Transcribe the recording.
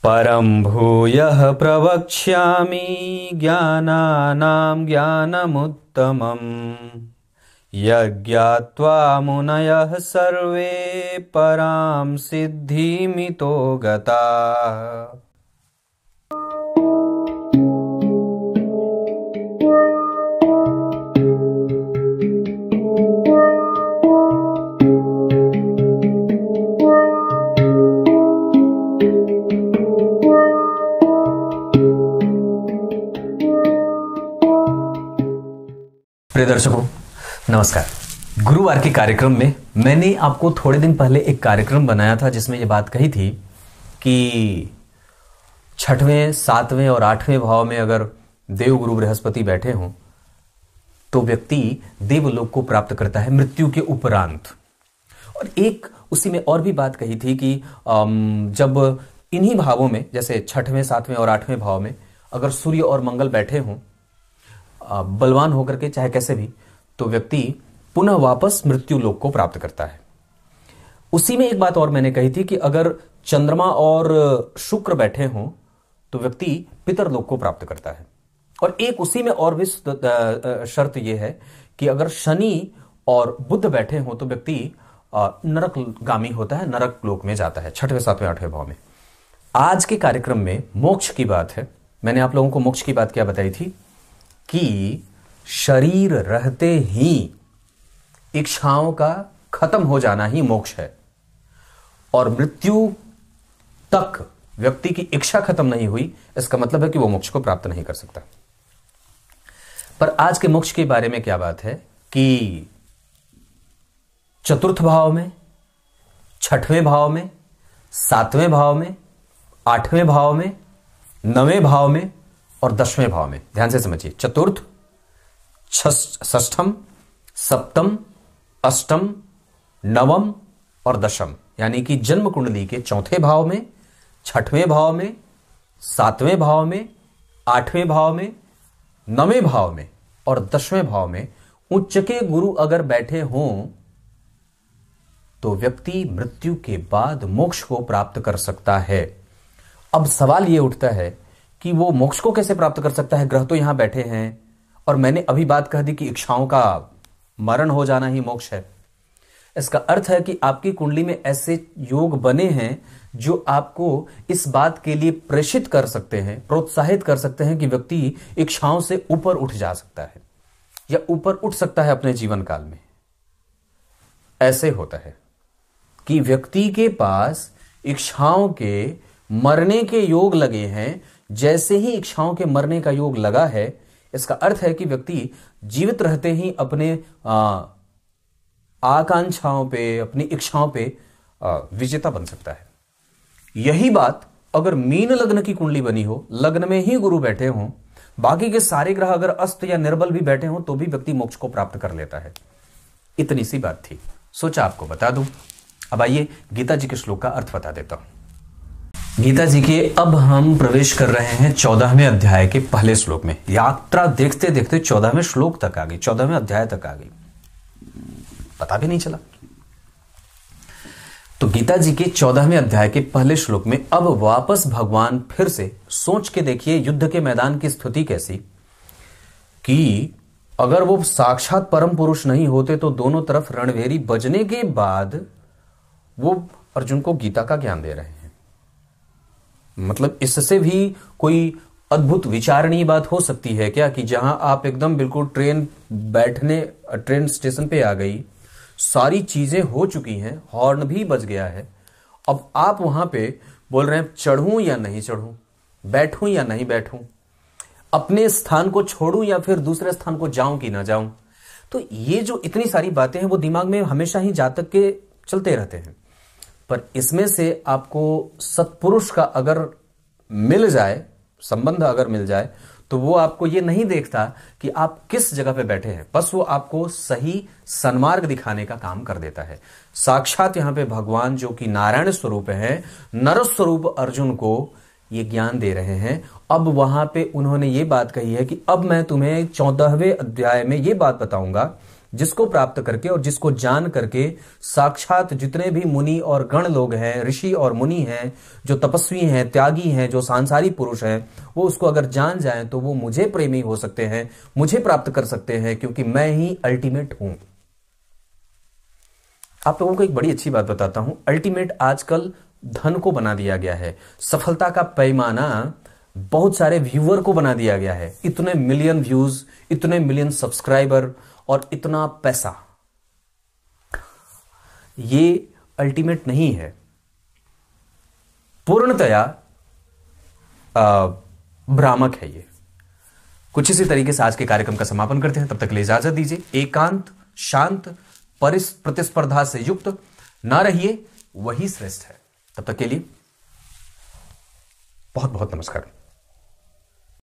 परं भूयः प्रवक्ष्यामि ज्ञानानां ज्ञानमुत्तमम् यज्ञात्वा मुनयः सर्वे परां सिद्धिमितो गताः। प्रिय दर्शकों नमस्कार। गुरुवार के कार्यक्रम में मैंने आपको थोड़े दिन पहले एक कार्यक्रम बनाया था जिसमें ये बात कही थी कि छठवें, सातवें और आठवें भाव में अगर देव गुरु बृहस्पति बैठे हों तो व्यक्ति देवलोक को प्राप्त करता है मृत्यु के उपरांत। और एक उसी में और भी बात कही थी कि जब इन्हीं भावों में जैसे छठवें, सातवें और आठवें भाव में अगर सूर्य और मंगल बैठे हों बलवान होकर के चाहे कैसे भी, तो व्यक्ति पुनः वापस मृत्यु लोक को प्राप्त करता है। उसी में एक बात और मैंने कही थी कि अगर चंद्रमा और शुक्र बैठे हों तो व्यक्ति पितरलोक को प्राप्त करता है। और एक उसी में और भी शर्त यह है कि अगर शनि और बुध बैठे हों तो व्यक्ति नरकगामी होता है, नरक लोक में जाता है, छठवें, सातवें, आठवें भाव में। आज के कार्यक्रम में मोक्ष की बात है। मैंने आप लोगों को मोक्ष की बात क्या बताई थी कि शरीर रहते ही इच्छाओं का खत्म हो जाना ही मोक्ष है, और मृत्यु तक व्यक्ति की इच्छा खत्म नहीं हुई इसका मतलब है कि वो मोक्ष को प्राप्त नहीं कर सकता। पर आज के मोक्ष के बारे में क्या बात है कि चतुर्थ भाव में, छठवें भाव में, सातवें भाव में, आठवें भाव में, नवें भाव में और दसवें भाव में, ध्यान से समझिए, चतुर्थ, षष्ठम, सप्तम, अष्टम, नवम और दशम, यानी कि जन्म कुंडली के चौथे भाव में, छठवें भाव में, सातवें भाव में, आठवें भाव में, नवें भाव में और दसवें भाव में उच्च के गुरु अगर बैठे हों तो व्यक्ति मृत्यु के बाद मोक्ष को प्राप्त कर सकता है। अब सवाल यह उठता है कि वो मोक्ष को कैसे प्राप्त कर सकता है? ग्रह तो यहां बैठे हैं और मैंने अभी बात कह दी कि इच्छाओं का मरण हो जाना ही मोक्ष है। इसका अर्थ है कि आपकी कुंडली में ऐसे योग बने हैं जो आपको इस बात के लिए प्रेषित कर सकते हैं, प्रोत्साहित कर सकते हैं कि व्यक्ति इच्छाओं से ऊपर उठ जा सकता है या ऊपर उठ सकता है अपने जीवन काल में। ऐसे होता है कि व्यक्ति के पास इच्छाओं के मरने के योग लगे हैं। जैसे ही इच्छाओं के मरने का योग लगा है, इसका अर्थ है कि व्यक्ति जीवित रहते ही अपने आकांक्षाओं पे, अपनी इच्छाओं पे विजेता बन सकता है। यही बात अगर मीन लग्न की कुंडली बनी हो, लग्न में ही गुरु बैठे हों, बाकी के सारे ग्रह अगर अस्त या निर्बल भी बैठे हों तो भी व्यक्ति मोक्ष को प्राप्त कर लेता है। इतनी सी बात थी, सोचा आपको बता दूं। अब आइए गीता जी के श्लोक का अर्थ बता देता हूं। गीता जी के अब हम प्रवेश कर रहे हैं 14वें अध्याय के पहले श्लोक में। यात्रा देखते देखते 14वें श्लोक तक आ गई, 14वें अध्याय तक आ गई, पता भी नहीं चला। तो गीता जी के 14वें अध्याय के पहले श्लोक में अब वापस भगवान फिर से सोच के देखिए युद्ध के मैदान की स्थिति कैसी कि अगर वो साक्षात परम पुरुष नहीं होते तो दोनों तरफ रणभेरी बजने के बाद वो अर्जुन को गीता का ज्ञान दे रहे हैं। मतलब इससे भी कोई अद्भुत विचारणीय बात हो सकती है क्या कि जहां आप एकदम बिल्कुल ट्रेन स्टेशन पे आ गई, सारी चीजें हो चुकी हैं, हॉर्न भी बज गया है, अब आप वहां पे बोल रहे हैं चढ़ूं या नहीं चढ़ूं, बैठूं या नहीं बैठूं, अपने स्थान को छोड़ूं या फिर दूसरे स्थान को जाऊं कि ना जाऊं। तो ये जो इतनी सारी बातें हैं वो दिमाग में हमेशा ही जातक के चलते रहते हैं। पर इसमें से आपको सत्पुरुष का अगर मिल जाए, संबंध अगर मिल जाए, तो वो आपको ये नहीं देखता कि आप किस जगह पे बैठे हैं, बस वो आपको सही सन्मार्ग दिखाने का काम कर देता है। साक्षात यहां पे भगवान जो कि नारायण स्वरूप है, नर स्वरूप अर्जुन को ये ज्ञान दे रहे हैं। अब वहां पे उन्होंने ये बात कही है कि अब मैं तुम्हें 14वें अध्याय में ये बात बताऊंगा जिसको प्राप्त करके और जिसको जान करके साक्षात जितने भी मुनि और गण लोग हैं, ऋषि और मुनि हैं, जो तपस्वी हैं, त्यागी हैं, जो सांसारिक पुरुष हैं, वो उसको अगर जान जाएं तो वो मुझे प्रेमी हो सकते हैं, मुझे प्राप्त कर सकते हैं, क्योंकि मैं ही अल्टीमेट हूं। आप लोगों को एक बड़ी अच्छी बात बताता हूं, अल्टीमेट आजकल धन को बना दिया गया है, सफलता का पैमाना बहुत सारे व्यूअर को बना दिया गया है, इतने मिलियन व्यूज, इतने मिलियन सब्सक्राइबर और इतना पैसा। ये अल्टीमेट नहीं है, पूर्णतया भ्रामक है ये। कुछ इसी तरीके से आज के कार्यक्रम का समापन करते हैं, तब तक के लिए इजाजत दीजिए। एकांत, शांत, प्रतिस्पर्धा से युक्त ना रहिए, वही श्रेष्ठ है। तब तक के लिए बहुत बहुत नमस्कार।